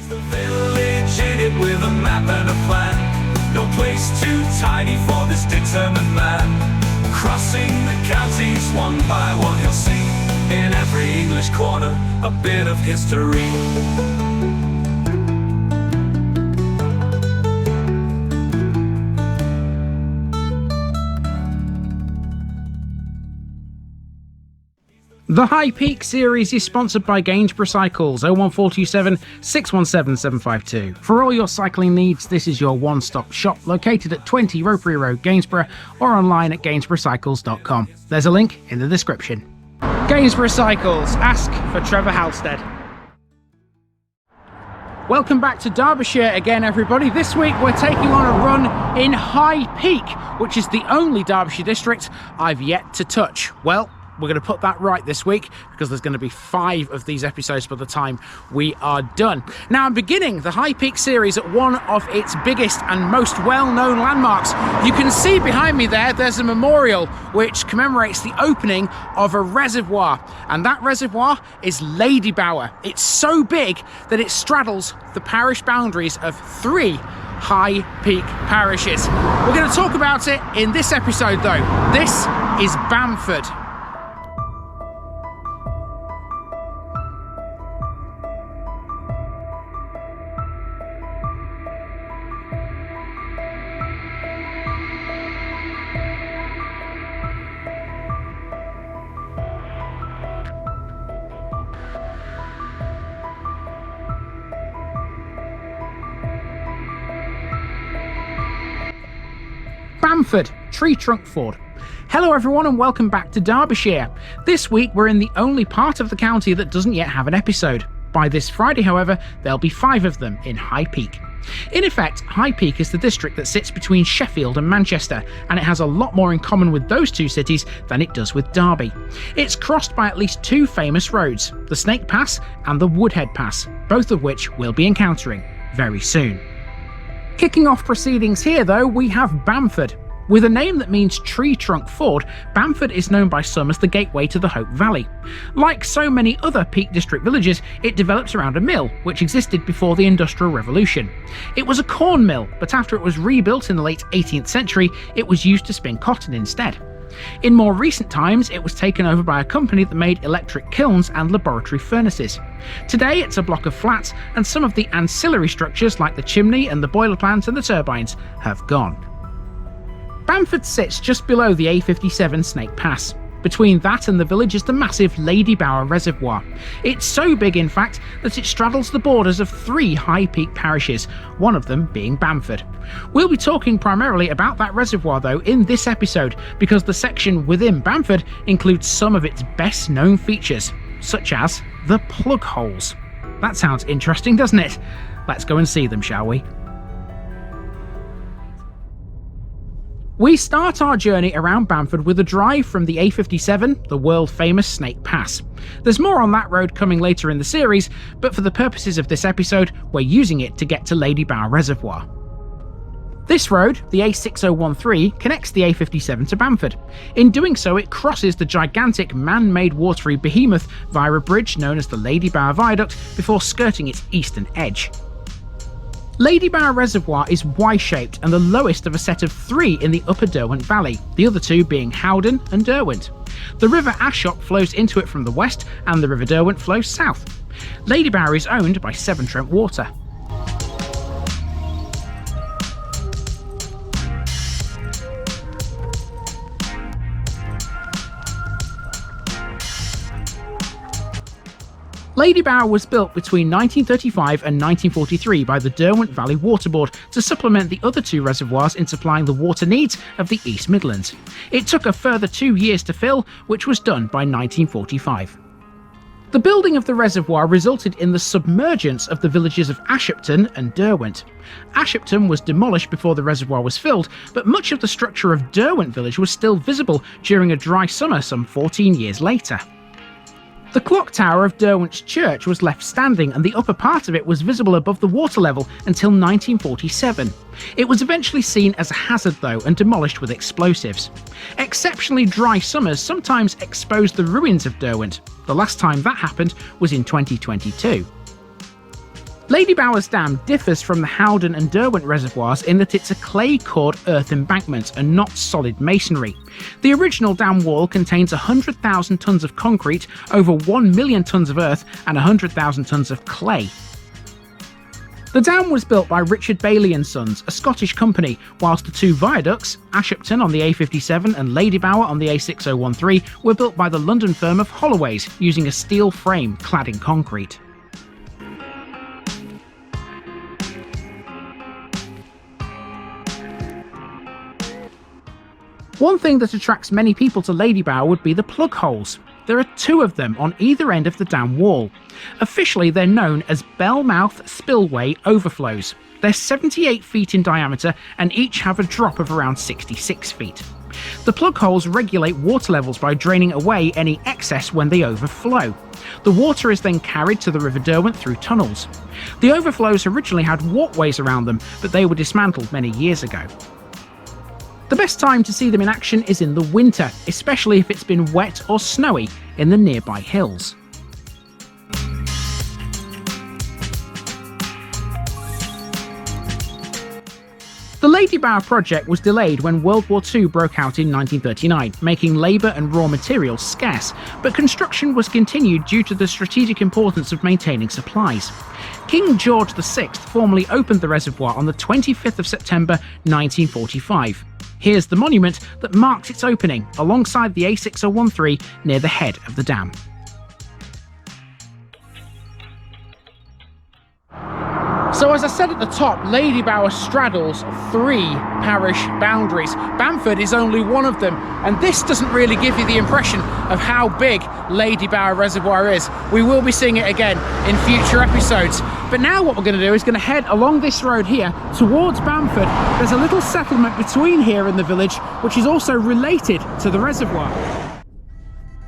The village in it with a map and a plan. No place too tiny for this determined man. Crossing the counties one by one, you'll see in every English corner a bit of history. The High Peak series is sponsored by Gainsborough Cycles, 01427 617 752. For all your cycling needs, this is your one-stop shop located at 20 Ropery Road, Gainsborough, or online at gainsboroughcycles.com. There's a link in the description. Gainsborough Cycles, ask for Trevor Halstead. Welcome back to Derbyshire again, everybody. This week we're taking on a run in High Peak, which is the only Derbyshire district I've yet to touch. Well, we're going to put that right this week because there's going to be 5 of these episodes by the time we are done. Now, I'm beginning the High Peak series at one of its biggest and most well-known landmarks. You can see behind me there's a memorial which commemorates the opening of a reservoir, and that reservoir is Ladybower. It's so big that it straddles the parish boundaries of 3 High Peak parishes. We're going to talk about it in this episode though. This is Bamford. Bamford, Tree Trunk Ford. Hello everyone and welcome back to Derbyshire. This week we're in the only part of the county that doesn't yet have an episode. By this Friday, however, there'll be 5 of them in High Peak. In effect, High Peak is the district that sits between Sheffield and Manchester, and it has a lot more in common with those 2 cities than it does with Derby. It's crossed by at least 2 famous roads, the Snake Pass and the Woodhead Pass, both of which we'll be encountering very soon. Kicking off proceedings here though, we have Bamford. With a name that means tree trunk ford, Bamford is known by some as the gateway to the Hope Valley. Like so many other Peak District villages, it developed around a mill, which existed before the Industrial Revolution. It was a corn mill, but after it was rebuilt in the late 18th century, it was used to spin cotton instead. In more recent times, it was taken over by a company that made electric kilns and laboratory furnaces. Today, it's a block of flats, and some of the ancillary structures like the chimney and the boiler plant and the turbines have gone. Bamford sits just below the A57 Snake Pass. Between that and the village is the massive Ladybower Reservoir. It's so big, in fact, that it straddles the borders of 3 High Peak parishes, one of them being Bamford. We'll be talking primarily about that reservoir though in this episode, because the section within Bamford includes some of its best known features, such as the plug holes. That sounds interesting, doesn't it? Let's go and see them, shall we? We start our journey around Bamford with a drive from the A57, the world-famous Snake Pass. There's more on that road coming later in the series, but for the purposes of this episode, we're using it to get to Ladybower Reservoir. This road, the A6013, connects the A57 to Bamford. In doing so, it crosses the gigantic man-made watery behemoth via a bridge known as the Ladybower Viaduct before skirting its eastern edge. Ladybower Reservoir is Y-shaped and the lowest of a set of 3 in the upper Derwent Valley, the other 2 being Howden and Derwent. The River Ashop flows into it from the west and the River Derwent flows south. Ladybower is owned by Severn Trent Water. Ladybower was built between 1935 and 1943 by the Derwent Valley Water Board to supplement the other 2 reservoirs in supplying the water needs of the East Midlands. It took a further 2 years to fill, which was done by 1945. The building of the reservoir resulted in the submergence of the villages of Ashopton and Derwent. Ashopton was demolished before the reservoir was filled, but much of the structure of Derwent village was still visible during a dry summer some 14 years later. The clock tower of Derwent's church was left standing and the upper part of it was visible above the water level until 1947. It was eventually seen as a hazard though and demolished with explosives. Exceptionally dry summers sometimes exposed the ruins of Derwent. The last time that happened was in 2022. Ladybower's dam differs from the Howden and Derwent reservoirs in that it's a clay-cored earth embankment and not solid masonry. The original dam wall contains 100,000 tonnes of concrete, over 1 million tonnes of earth and 100,000 tonnes of clay. The dam was built by Richard Bailey & Sons, a Scottish company, whilst the two viaducts, Ashupton on the A57 and Ladybower on the A6013, were built by the London firm of Holloways, using a steel frame clad in concrete. One thing that attracts many people to Ladybower would be the plug holes. There are 2 of them on either end of the dam wall. Officially, they're known as Bellmouth Spillway Overflows. They're 78 feet in diameter and each have a drop of around 66 feet. The plug holes regulate water levels by draining away any excess when they overflow. The water is then carried to the River Derwent through tunnels. The overflows originally had walkways around them, but they were dismantled many years ago. The best time to see them in action is in the winter, especially if it's been wet or snowy in the nearby hills. The Ladybower project was delayed when World War II broke out in 1939, making labour and raw materials scarce, but construction was continued due to the strategic importance of maintaining supplies. King George VI formally opened the reservoir on the 25th of September 1945. Here's the monument that marks its opening, alongside the A6013 near the head of the dam. So as I said at the top, Ladybower straddles 3 parish boundaries. Bamford is only one of them, and this doesn't really give you the impression of how big Ladybower Reservoir is. We will be seeing it again in future episodes. But now what we're going to do is going to head along this road here towards Bamford. There's a little settlement between here and the village, which is also related to the reservoir.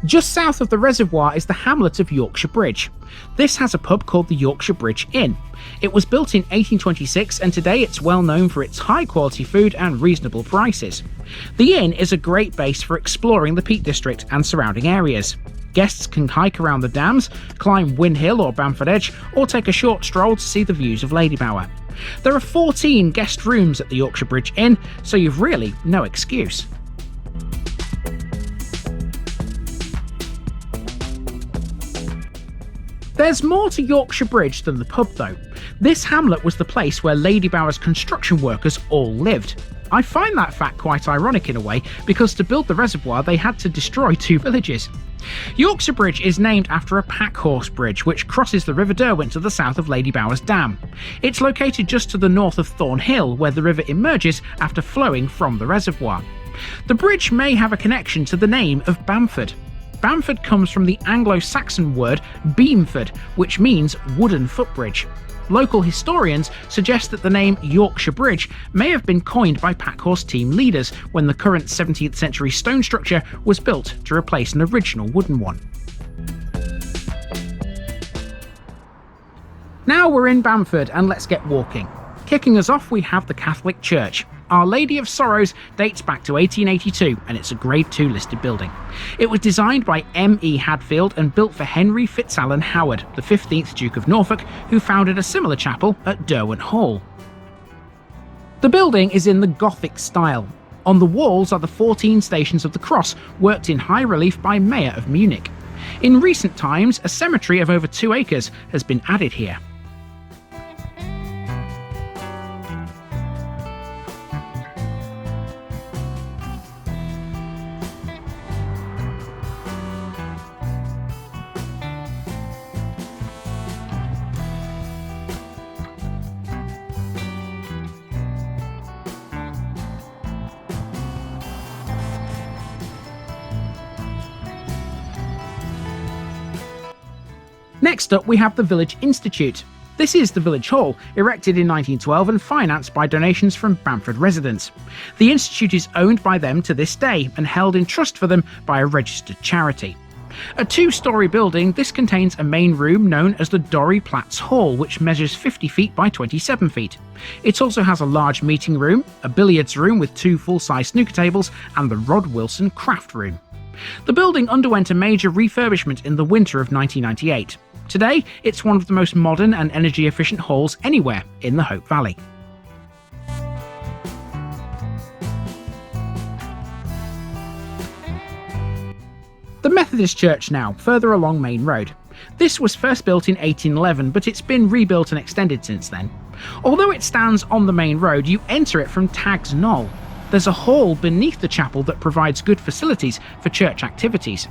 Just south of the reservoir is the hamlet of Yorkshire Bridge. This has a pub called the Yorkshire Bridge Inn. It was built in 1826 and today it's well known for its high quality food and reasonable prices. The inn is a great base for exploring the Peak District and surrounding areas. Guests can hike around the dams, climb Wyn Hill or Bamford Edge, or take a short stroll to see the views of Ladybower. There are 14 guest rooms at the Yorkshire Bridge Inn, so you've really no excuse. There's more to Yorkshire Bridge than the pub though. This hamlet was the place where Ladybower's construction workers all lived. I find that fact quite ironic in a way, because to build the reservoir they had to destroy 2 villages. Yorkshire Bridge is named after a pack horse bridge which crosses the River Derwent to the south of Ladybower's dam. It's located just to the north of Thornhill, where the river emerges after flowing from the reservoir. The bridge may have a connection to the name of Bamford. Bamford comes from the Anglo-Saxon word beamford, which means wooden footbridge. Local historians suggest that the name Yorkshire Bridge may have been coined by packhorse team leaders when the current 17th century stone structure was built to replace an original wooden one. Now we're in Bamford and let's get walking. Kicking us off we have the Catholic Church. Our Lady of Sorrows dates back to 1882 and it's a Grade 2 listed building. It was designed by M.E. Hadfield and built for Henry Fitzalan Howard, the 15th Duke of Norfolk, who founded a similar chapel at Derwent Hall. The building is in the Gothic style. On the walls are the 14 Stations of the Cross, worked in high relief by Mayer of Munich. In recent times, a cemetery of over 2 acres has been added here. Next up we have the Village Institute. This is the village hall, erected in 1912 and financed by donations from Bamford residents. The institute is owned by them to this day and held in trust for them by a registered charity. A 2-storey building, this contains a main room known as the Dorry Platts Hall, which measures 50 feet by 27 feet. It also has a large meeting room, a billiards room with 2 full-size snooker tables, and the Rod Wilson craft room. The building underwent a major refurbishment in the winter of 1998. Today, it's one of the most modern and energy-efficient halls anywhere in the Hope Valley. The Methodist Church now, further along Main Road. This was first built in 1811, but it's been rebuilt and extended since then. Although it stands on the main road, you enter it from Tag's Knoll. There's a hall beneath the chapel that provides good facilities for church activities.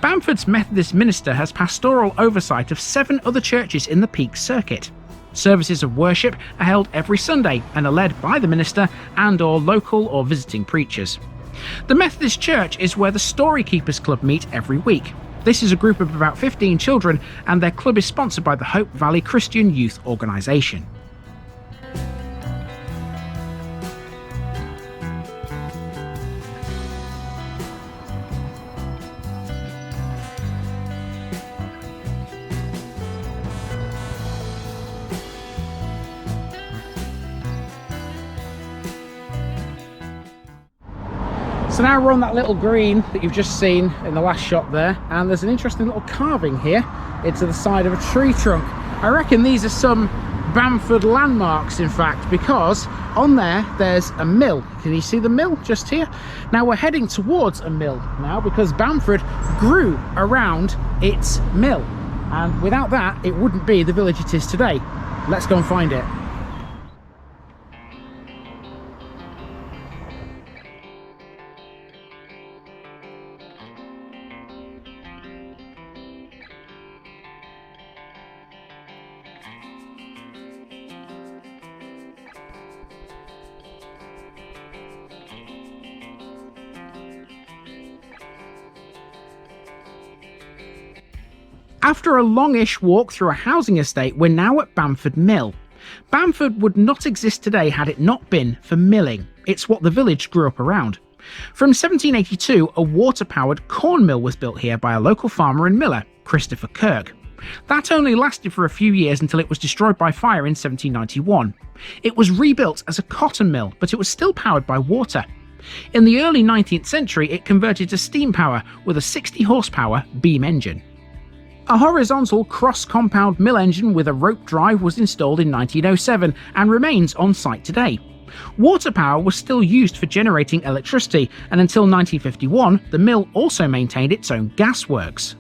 Bamford's Methodist minister has pastoral oversight of 7 other churches in the Peak Circuit. Services of worship are held every Sunday and are led by the minister and/or local or visiting preachers. The Methodist Church is where the Story Keepers Club meet every week. This is a group of about 15 children, and their club is sponsored by the Hope Valley Christian Youth Organisation. So now we're on that little green that you've just seen in the last shot there, and there's an interesting little carving here into the side of a tree trunk. I reckon these are some Bamford landmarks, in fact, because on there's a mill. Can you see the mill just here? Now we're heading towards a mill now because Bamford grew around its mill, and without that it wouldn't be the village it is today. Let's go and find it. After a longish walk through a housing estate, we're now at Bamford Mill. Bamford would not exist today had it not been for milling. It's what the village grew up around. From 1782, a water-powered corn mill was built here by a local farmer and miller, Christopher Kirk. That only lasted for a few years until it was destroyed by fire in 1791. It was rebuilt as a cotton mill, but it was still powered by water. In the early 19th century, it converted to steam power with a 60 horsepower beam engine. A horizontal cross-compound mill engine with a rope drive was installed in 1907 and remains on site today. Water power was still used for generating electricity, and until 1951 the mill also maintained its own gas works.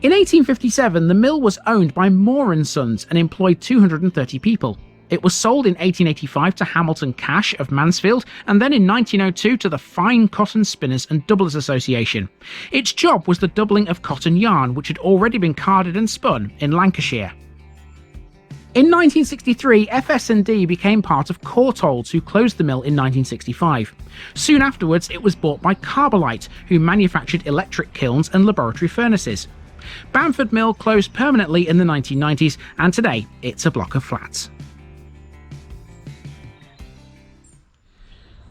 In 1857 the mill was owned by Moore & Sons and employed 230 people. It was sold in 1885 to Hamilton Cash of Mansfield, and then in 1902 to the Fine Cotton Spinners and Doublers Association. Its job was the doubling of cotton yarn, which had already been carded and spun in Lancashire. In 1963, FS&D became part of Courtaulds, who closed the mill in 1965. Soon afterwards, it was bought by Carbolite, who manufactured electric kilns and laboratory furnaces. Bamford Mill closed permanently in the 1990s, and today it's a block of flats.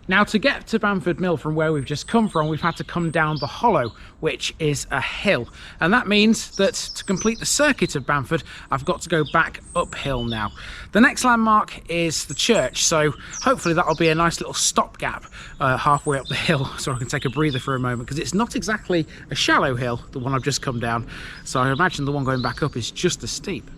Now, to get to Bamford Mill from where we've just come from, we've had to come down the hollow, which is a hill. And that means that to complete the circuit of Bamford, I've got to go back uphill now. The next landmark is the church, so hopefully that'll be a nice little stopgap halfway up the hill so I can take a breather for a moment, because it's not exactly a shallow hill, the one I've just come down. So I imagine the one going back up is just as steep.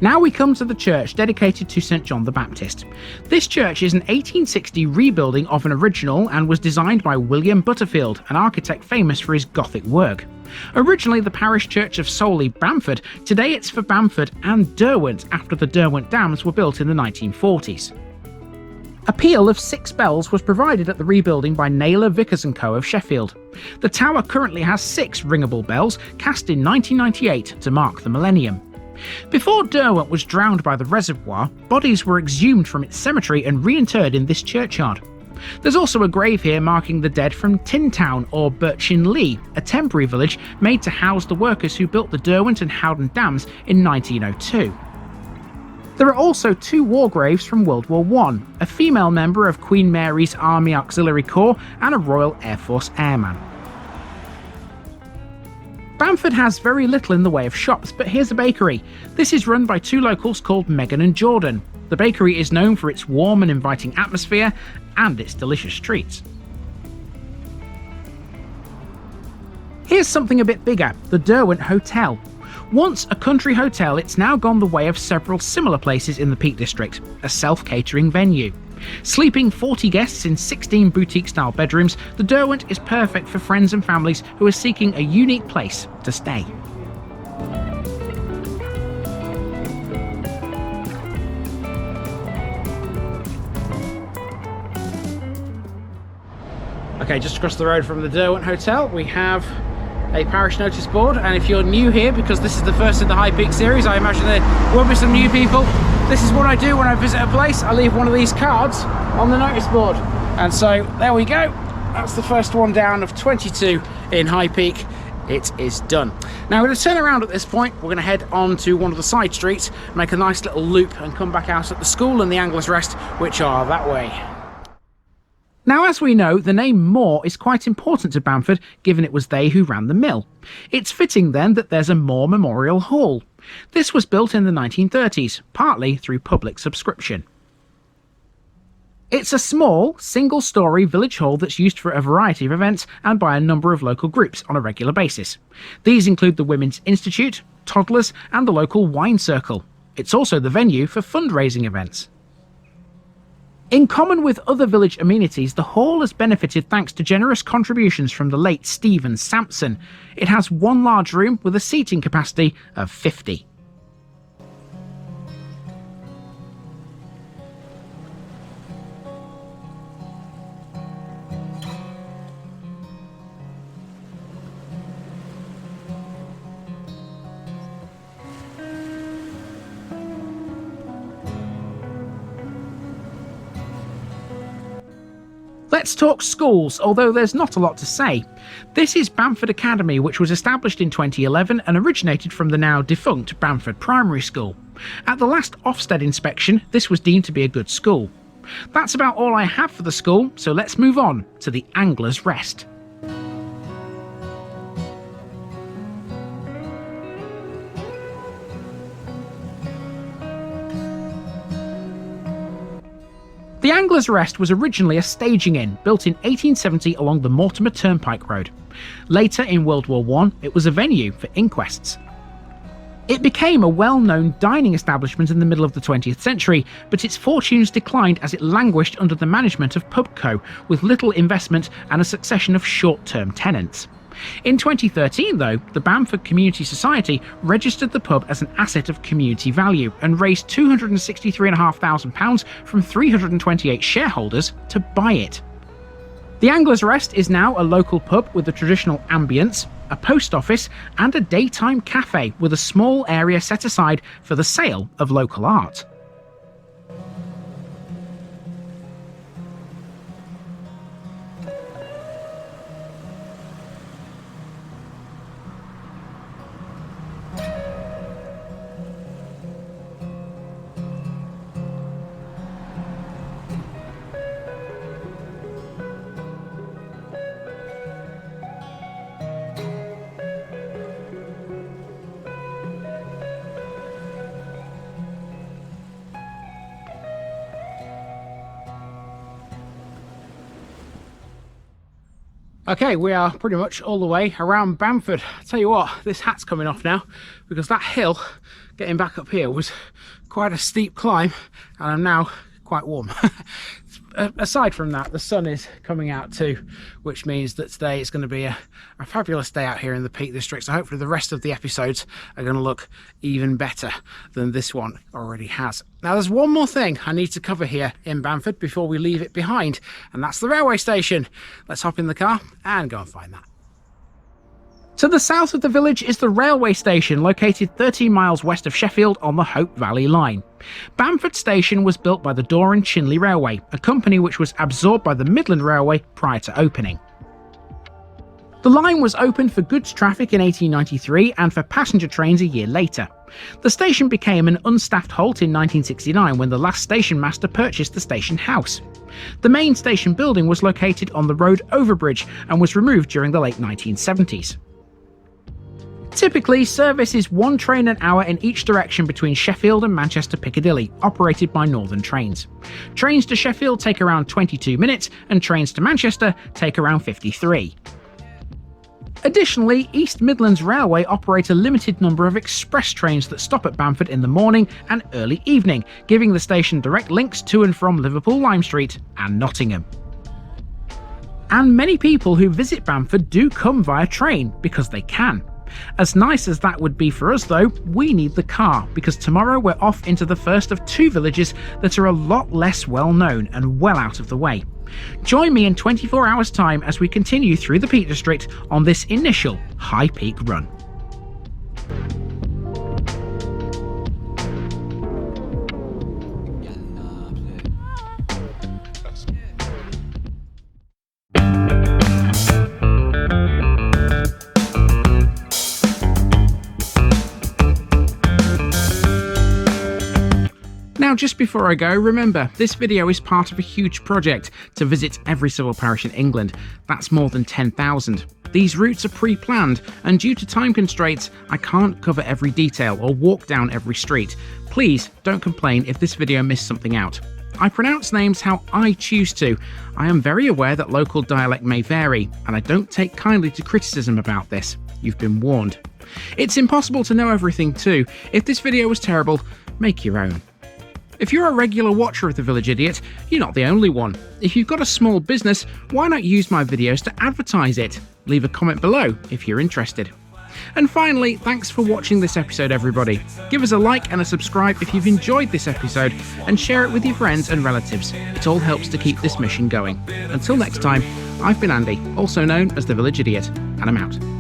Now we come to the church dedicated to St John the Baptist. This church is an 1860 rebuilding of an original and was designed by William Butterfield, an architect famous for his Gothic work. Originally the parish church of solely Bamford, today it's for Bamford and Derwent after the Derwent dams were built in the 1940s. A peal of 6 bells was provided at the rebuilding by Naylor Vickers & Co of Sheffield. The tower currently has 6 ringable bells cast in 1998 to mark the millennium. Before Derwent was drowned by the reservoir, bodies were exhumed from its cemetery and reinterred in this churchyard. There's also a grave here marking the dead from Tin Town or Birchin Lee, a temporary village made to house the workers who built the Derwent and Howden dams in 1902. There are also 2 war graves from World War I, a female member of Queen Mary's Army Auxiliary Corps and a Royal Air Force airman. Bamford has very little in the way of shops, but here's a bakery. This is run by 2 locals called Megan and Jordan. The bakery is known for its warm and inviting atmosphere and its delicious treats. Here's something a bit bigger, the Derwent Hotel. Once a country hotel, it's now gone the way of several similar places in the Peak District, a self-catering venue. Sleeping 40 guests in 16 boutique-style bedrooms, the Derwent is perfect for friends and families who are seeking a unique place to stay. Okay, just across the road from the Derwent Hotel, we have a parish notice board, and if you're new here, because this is the first in the High Peak series, I imagine there will be some new people. This is what I do when I visit a place. I leave one of these cards on the notice board, and so there we go. That's the first one down of 22 in High Peak. It is done. Now we're going to turn around at this point. We're going to head on to one of the side streets, make a nice little loop and come back out at the school and the Anglers Rest, which are that way. Now, as we know, the name Moore is quite important to Bamford, given it was they who ran the mill. It's fitting then that there's a Moore Memorial Hall. This was built in the 1930s, partly through public subscription. It's a small, single-storey village hall that's used for a variety of events and by a number of local groups on a regular basis. These include the Women's Institute, toddlers and the local wine circle. It's also the venue for fundraising events. In common with other village amenities, the hall has benefited thanks to generous contributions from the late Stephen Sampson. It has 1 large room with a seating capacity of 50. Let's talk schools, although there's not a lot to say. This is Bamford Academy, which was established in 2011 and originated from the now defunct Bamford Primary School. At the last Ofsted inspection, this was deemed to be a good school. That's about all I have for the school, so let's move on to the Anglers Rest. The Anglers Rest was originally a staging inn, built in 1870 along the Mortimer Turnpike Road. Later, in World War I, it was a venue for inquests. It became a well-known dining establishment in the middle of the 20th century, but its fortunes declined as it languished under the management of Pubco, with little investment and a succession of short-term tenants. In 2013, though, the Bamford Community Society registered the pub as an asset of community value and raised £263,500 from 328 shareholders to buy it. The Anglers Rest is now a local pub with a traditional ambience, a post office and a daytime cafe with a small area set aside for the sale of local art. Okay, we are pretty much all the way around Bamford. I tell you what, this hat's coming off now because that hill getting back up here was quite a steep climb and I'm now quite warm. Aside from that, the sun is coming out too, which means that today it's going to be a fabulous day out here in the Peak District. So hopefully the rest of the episodes are going to look even better than this one already has. Now there's one more thing I need to cover here in Bamford before we leave it behind, and that's the railway station. Let's hop in the car and go and find that. To the south of the village is the railway station, located 13 miles west of Sheffield on the Hope Valley Line. Bamford Station was built by the Dore and Chinley Railway, a company which was absorbed by the Midland Railway prior to opening. The line was opened for goods traffic in 1893 and for passenger trains a year later. The station became an unstaffed halt in 1969 when the last station master purchased the station house. The main station building was located on the road overbridge and was removed during the late 1970s. Typically, service is one train an hour in each direction between Sheffield and Manchester Piccadilly, operated by Northern Trains. Trains to Sheffield take around 22 minutes and trains to Manchester take around 53. Additionally, East Midlands Railway operate a limited number of express trains that stop at Bamford in the morning and early evening, giving the station direct links to and from Liverpool Lime Street and Nottingham. And many people who visit Bamford do come via train because they can. As nice as that would be for us though, we need the car, because tomorrow we're off into the first of two villages that are a lot less well known and well out of the way. Join me in 24 hours time as we continue through the Peak District on this initial high peak run. Now, just before I go, remember, this video is part of a huge project to visit every civil parish in England. That's more than 10,000. These routes are pre-planned, and due to time constraints, I can't cover every detail or walk down every street. Please don't complain if this video missed something out. I pronounce names how I choose to. I am very aware that local dialect may vary, and I don't take kindly to criticism about this. You've been warned. It's impossible to know everything too. If this video was terrible, make your own. If you're a regular watcher of The Village Idiot, you're not the only one. If you've got a small business, why not use my videos to advertise it? Leave a comment below if you're interested. And finally, thanks for watching this episode, everybody. Give us a like and a subscribe if you've enjoyed this episode, and share it with your friends and relatives. It all helps to keep this mission going. Until next time, I've been Andy, also known as The Village Idiot, and I'm out.